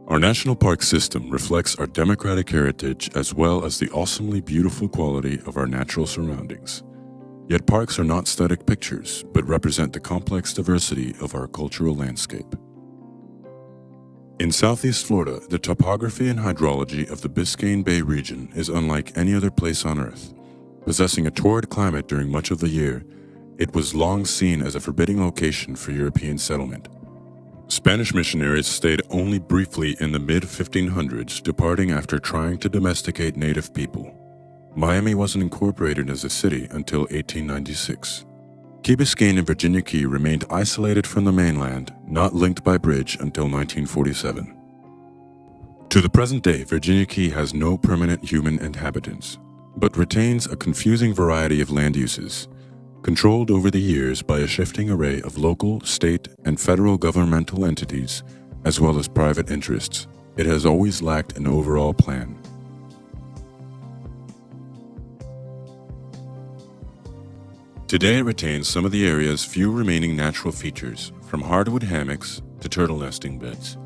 Our national park system reflects our democratic heritage as well as the awesomely beautiful quality of our natural surroundings. Yet parks are not static pictures, but represent the complex diversity of our cultural landscape. In Southeast Florida, the topography and hydrology of the Biscayne Bay region is unlike any other place on Earth. Possessing a torrid climate during much of the year, it was long seen as a forbidding location for European settlement. Spanish missionaries stayed only briefly in the mid-1500s, departing after trying to domesticate native people. Miami wasn't incorporated as a city until 1896. Key Biscayne and Virginia Key remained isolated from the mainland, not linked by bridge until 1947. To the present day, Virginia Key has no permanent human inhabitants, but retains a confusing variety of land uses, controlled over the years by a shifting array of local, state, and federal governmental entities, as well as private interests. It has always lacked an overall plan. Today it retains some of the area's few remaining natural features, from hardwood hammocks to turtle nesting beds.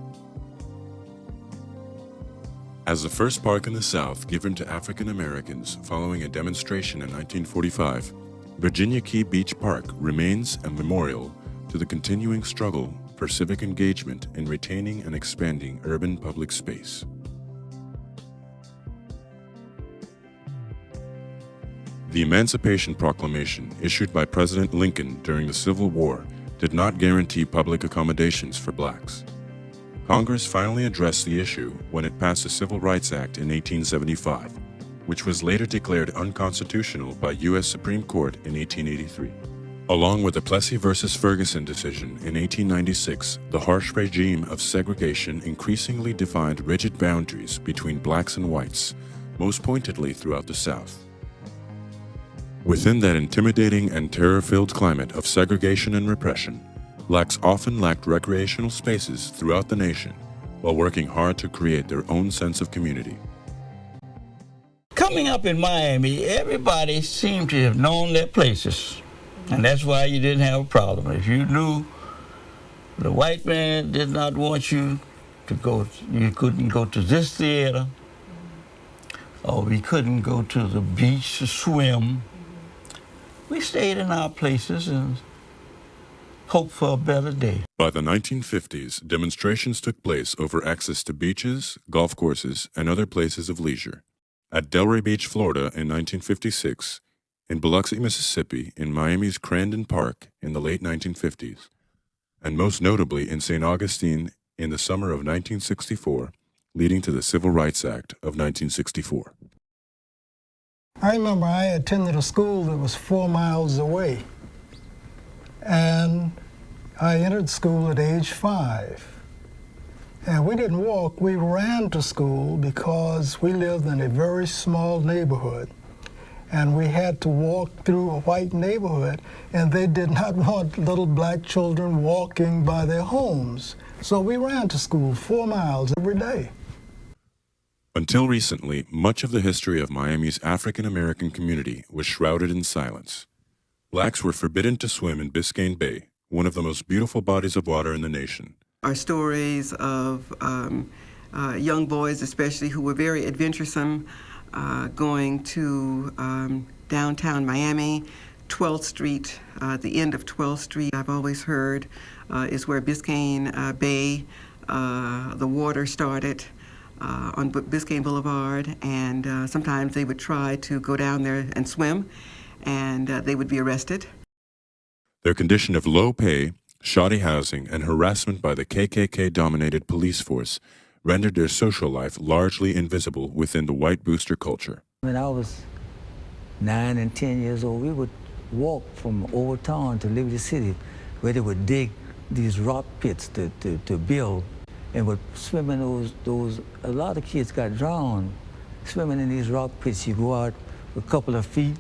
As the first park in the South given to African Americans following a demonstration in 1945, Virginia Key Beach Park remains a memorial to the continuing struggle for civic engagement in retaining and expanding urban public space. The Emancipation Proclamation issued by President Lincoln during the Civil War did not guarantee public accommodations for blacks. Congress finally addressed the issue when it passed the Civil Rights Act in 1875, which was later declared unconstitutional by U.S. Supreme Court in 1883. Along with the Plessy v. Ferguson decision in 1896, the harsh regime of segregation increasingly defined rigid boundaries between blacks and whites, most pointedly throughout the South. Within that intimidating and terror-filled climate of segregation and repression, blacks often lacked recreational spaces throughout the nation while working hard to create their own sense of community. Coming up in Miami, everybody seemed to have known their places, and that's why you didn't have a problem. If you knew the white man did not want you to go, you couldn't go to this theater, or we couldn't go to the beach to swim, we stayed in our places and hoped for a better day. By the 1950s, demonstrations took place over access to beaches, golf courses, and other places of leisure. At Delray Beach, Florida in 1956, in Biloxi, Mississippi, in Miami's Crandon Park in the late 1950s, and most notably in St. Augustine in the summer of 1964, leading to the Civil Rights Act of 1964. I remember I attended a school that was 4 miles away, and I entered school at age 5. And we didn't walk, we ran to school because we lived in a very small neighborhood. And we had to walk through a white neighborhood, and they did not want little black children walking by their homes. So we ran to school 4 miles every day. Until recently, much of the history of Miami's African American community was shrouded in silence. Blacks were forbidden to swim in Biscayne Bay, one of the most beautiful bodies of water in the nation. Our stories of young boys, especially, who were very adventuresome, going to downtown Miami, 12th Street, the end of 12th Street, I've always heard, is where Biscayne Bay, the water started on Biscayne Boulevard, and sometimes they would try to go down there and swim, and they would be arrested. Their condition of low pay, shoddy housing, and harassment by the KKK-dominated police force rendered their social life largely invisible within the white booster culture. When I was 9 and 10 years old, we would walk from Old Town to Liberty City, where they would dig these rock pits to build, and would swim in those. A lot of kids got drowned swimming in these rock pits. You go out a couple of feet,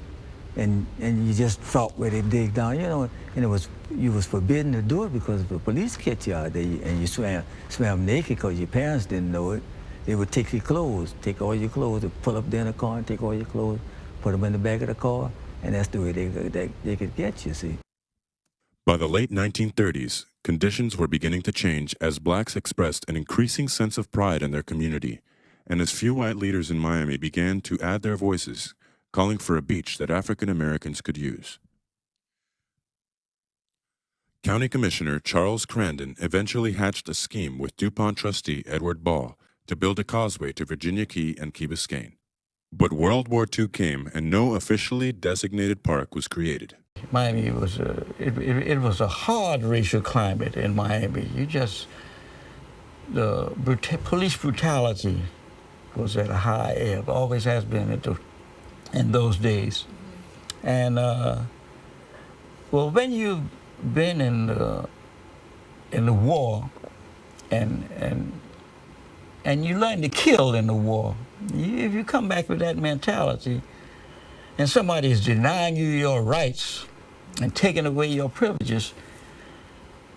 and you just drop where they dig down, you know, and you was forbidden to do it because the police catch you out there, and you swam naked because your parents didn't know it. They would take your clothes, take all your clothes, pull up there in the car and take all your clothes, put them in the back of the car, and that's the way they could get you, see. By the late 1930s, conditions were beginning to change as blacks expressed an increasing sense of pride in their community, and as few white leaders in Miami began to add their voices, calling for a beach that African Americans could use. County Commissioner Charles Crandon eventually hatched a scheme with DuPont trustee Edward Ball to build a causeway to Virginia Key and Key Biscayne. But World War II came and no officially designated park was created. Miami was it was a hard racial climate in Miami. Police brutality was at a high ebb, always has been in those days. And well, when you've been in the war and you learn to kill in the war, if you come back with that mentality and somebody is denying you your rights and taking away your privileges,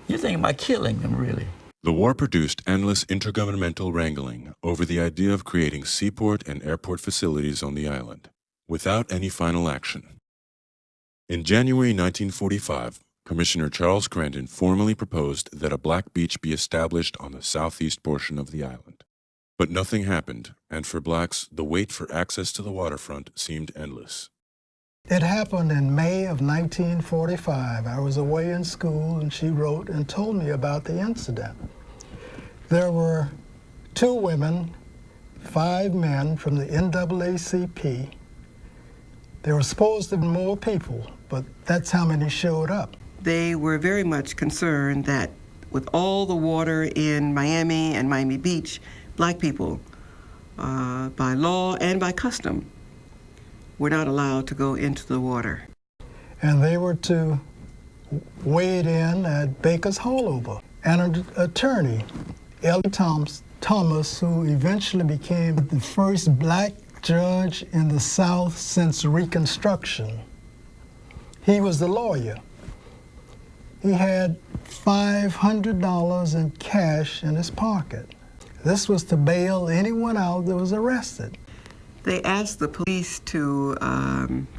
you think about killing them, really. The war produced endless intergovernmental wrangling over the idea of creating seaport and airport facilities on the island, without any final action. In January 1945, Commissioner Charles Crandon formally proposed that a black beach be established on the southeast portion of the island. But nothing happened, and for blacks, the wait for access to the waterfront seemed endless. It happened in May of 1945. I was away in school, and she wrote and told me about the incident. There were 2 women, 5 men from the NAACP. There were supposed to be more people, but that's how many showed up. They were very much concerned that with all the water in Miami and Miami Beach, black people, by law and by custom, were not allowed to go into the water. And they were to wade in at Baker's Holdover. And an attorney, Ellie Thomas, who eventually became the first black judge in the South since Reconstruction. He was the lawyer. He had $500 in cash in his pocket. This was to bail anyone out that was arrested. They asked the police to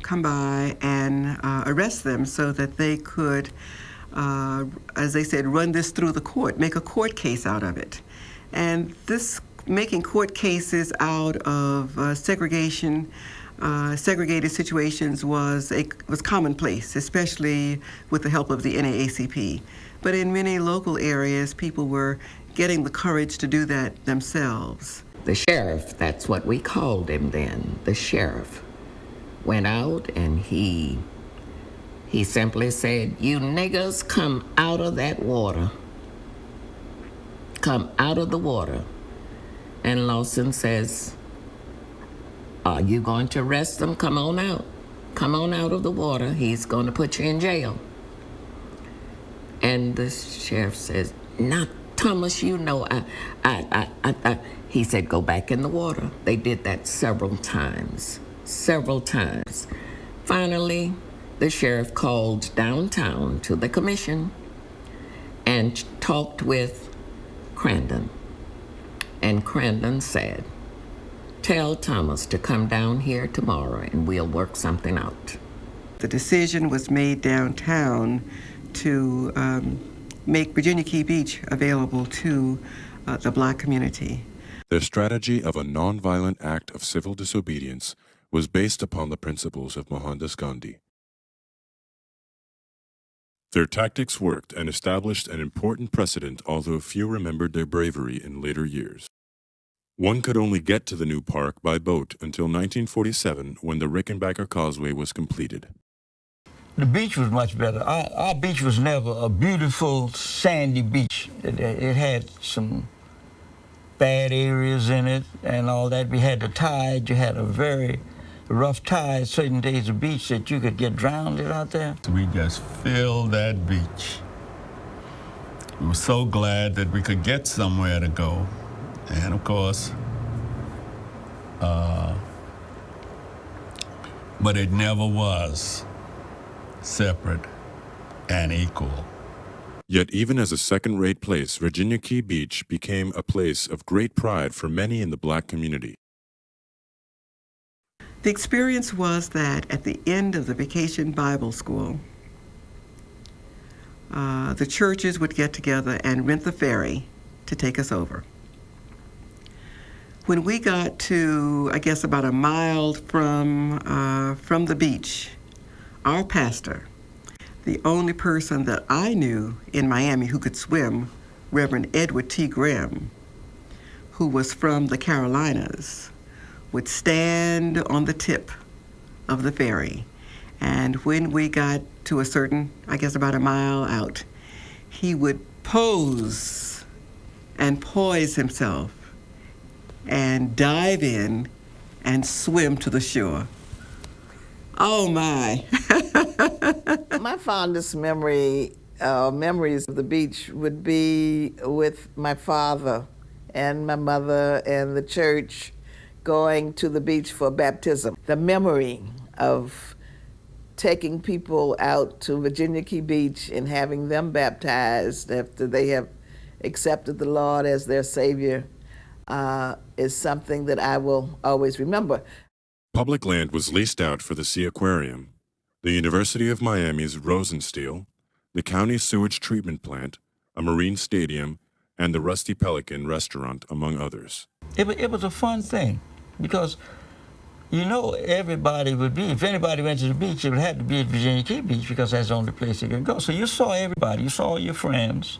come by and arrest them so that they could, as they said, run this through the court, make a court case out of it. And this making court cases out of segregated situations was commonplace, especially with the help of the NAACP. But in many local areas, people were getting the courage to do that themselves. The sheriff, that's what we called him then, the sheriff, went out and he simply said, "You niggers come out of that water. Come out of the water." And Lawson says, "Are you going to arrest them? Come on out. Come on out of the water. He's going to put you in jail." And the sheriff says, "Not Thomas, you know, he said, "Go back in the water." They did that several times. Finally, the sheriff called downtown to the commission and talked with Crandon. And Crandon said, "Tell Thomas to come down here tomorrow and we'll work something out." The decision was made downtown to make Virginia Key Beach available to the black community. Their strategy of a nonviolent act of civil disobedience was based upon the principles of Mohandas Gandhi. Their tactics worked and established an important precedent, although few remembered their bravery in later years. One could only get to the new park by boat until 1947, when the Rickenbacker Causeway was completed. The beach was much better. Our beach was never a beautiful sandy beach. It had some bad areas in it and all that. We had the tide. You had a very rough tide certain days of beach that you could get drowned out there. We just filled that beach. We were so glad that we could get somewhere to go. And of course, but it never was separate and equal. Yet even as a second-rate place, Virginia Key Beach became a place of great pride for many in the black community. The experience was that at the end of the Vacation Bible School, the churches would get together and rent the ferry to take us over. When we got to, I guess, about a mile from the beach, our pastor, the only person that I knew in Miami who could swim, Reverend Edward T. Graham, who was from the Carolinas, would stand on the tip of the ferry. And when we got to a certain, I guess about a mile out, he would pose and poise himself and dive in and swim to the shore. Oh my. My fondest memories of the beach would be with my father and my mother and the church going to the beach for baptism. The memory of taking people out to Virginia Key Beach and having them baptized after they have accepted the Lord as their Savior is something that I will always remember. Public land was leased out for the Sea Aquarium, the University of Miami's Rosenstiel, the county sewage treatment plant, a marine stadium, and the Rusty Pelican restaurant, among others. It was a fun thing because, you know, everybody would be, if anybody went to the beach, it would have to be at Virginia Key Beach because that's the only place you could go. So you saw everybody, you saw your friends.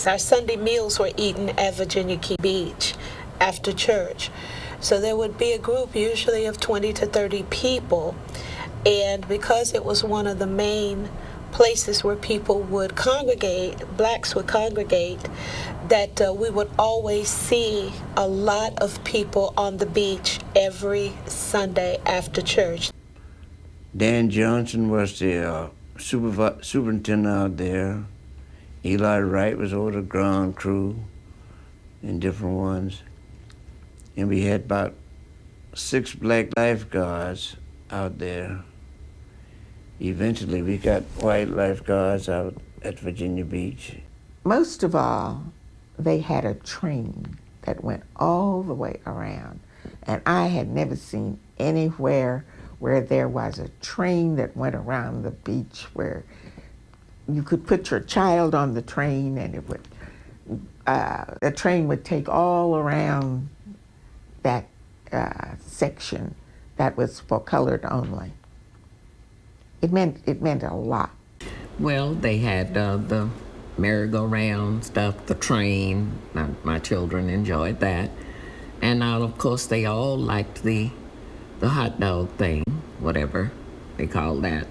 Our Sunday meals were eaten at Virginia Key Beach after church. So there would be a group usually of 20 to 30 people. And because it was one of the main places where people would congregate, blacks would congregate, that we would always see a lot of people on the beach every Sunday after church. Dan Johnson was the superintendent out there. Eli Wright was over the ground crew and different ones. And we had about 6 black lifeguards out there. Eventually, we got white lifeguards out at Virginia Beach. Most of all, they had a train that went all the way around. And I had never seen anywhere where there was a train that went around the beach where you could put your child on the train and it would, the train would take all around that section that was for colored only. It meant a lot. Well, they had the merry-go-round stuff, the train. My children enjoyed that. And of course, they all liked the hot dog thing, whatever they call that,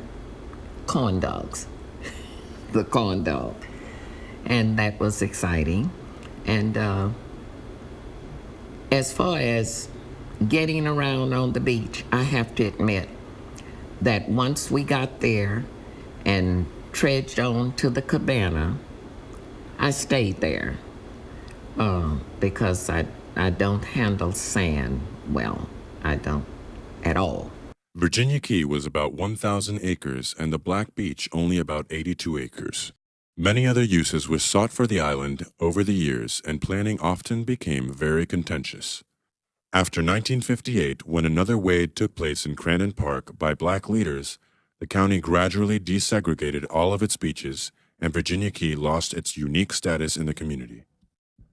corn dogs, the corn dog. And that was exciting. And as far as getting around on the beach, I have to admit that once we got there and trudged on to the cabana, I stayed there because I don't handle sand well. I don't at all. Virginia Key was about 1,000 acres and the Black Beach only about 82 acres. Many other uses were sought for the island over the years, and planning often became very contentious. After 1958, when another raid took place in Crandon Park by black leaders, the county gradually desegregated all of its beaches, and Virginia Key lost its unique status in the community.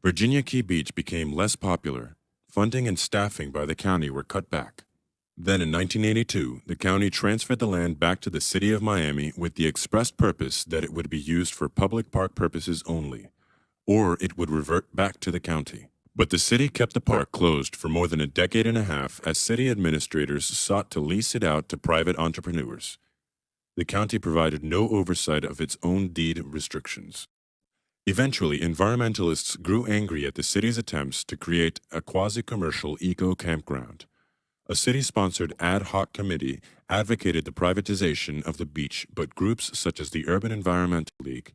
Virginia Key Beach became less popular. Funding and staffing by the county were cut back. Then in 1982, the county transferred the land back to the city of Miami with the express purpose that it would be used for public park purposes only, or it would revert back to the county. But the city kept the park closed for more than a decade and a half as city administrators sought to lease it out to private entrepreneurs. The county provided no oversight of its own deed restrictions. Eventually, environmentalists grew angry at the city's attempts to create a quasi-commercial eco-campground. A city-sponsored ad hoc committee advocated the privatization of the beach, but groups such as the Urban Environmental League,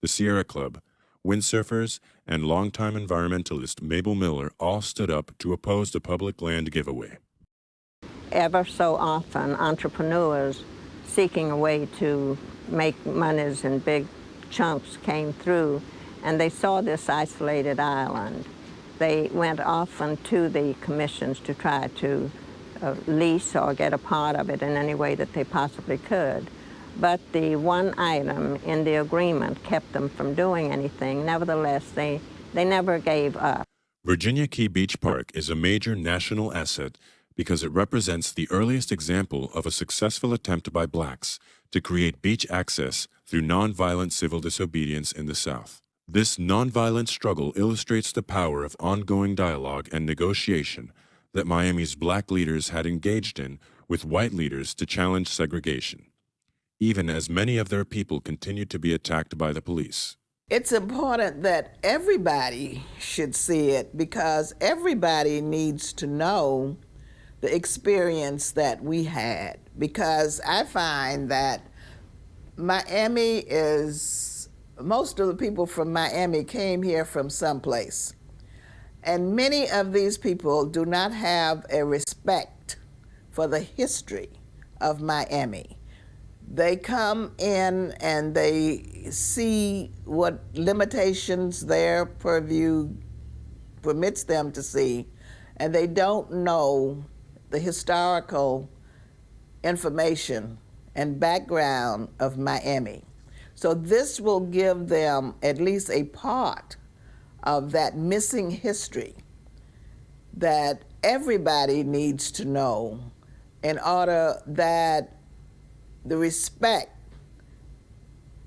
the Sierra Club, windsurfers, and longtime environmentalist Mabel Miller all stood up to oppose the public land giveaway. Ever so often, entrepreneurs seeking a way to make monies in big chunks came through, and they saw this isolated island. They went often to the commissions to try to lease or get a part of it in any way that they possibly could. but the one item in the agreement kept them from doing anything. Nevertheless, they never gave up. Virginia Key Beach Park is a major national asset because it represents the earliest example of a successful attempt by blacks to create beach access through nonviolent civil disobedience in the South. This nonviolent struggle illustrates the power of ongoing dialogue and negotiation that Miami's black leaders had engaged in with white leaders to challenge segregation, even as many of their people continued to be attacked by the police. It's important that everybody should see it because everybody needs to know the experience that we had, because I find that Miami is, most of the people from Miami came here from someplace. And many of these people do not have a respect for the history of Miami. They come in and they see what limitations their purview permits them to see, and they don't know the historical information and background of Miami. So this will give them at least a part of that missing history that everybody needs to know in order that the respect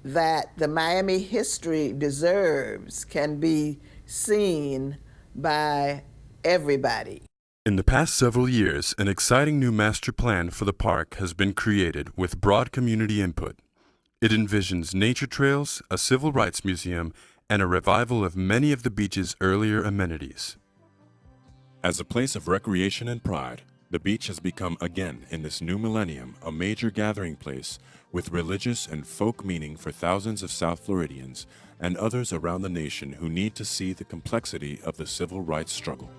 that the Miami history deserves can be seen by everybody. In the past several years, an exciting new master plan for the park has been created with broad community input. It envisions nature trails, a civil rights museum, and a revival of many of the beach's earlier amenities. As a place of recreation and pride, the beach has become again in this new millennium a major gathering place with religious and folk meaning for thousands of South Floridians and others around the nation who need to see the complexity of the civil rights struggle.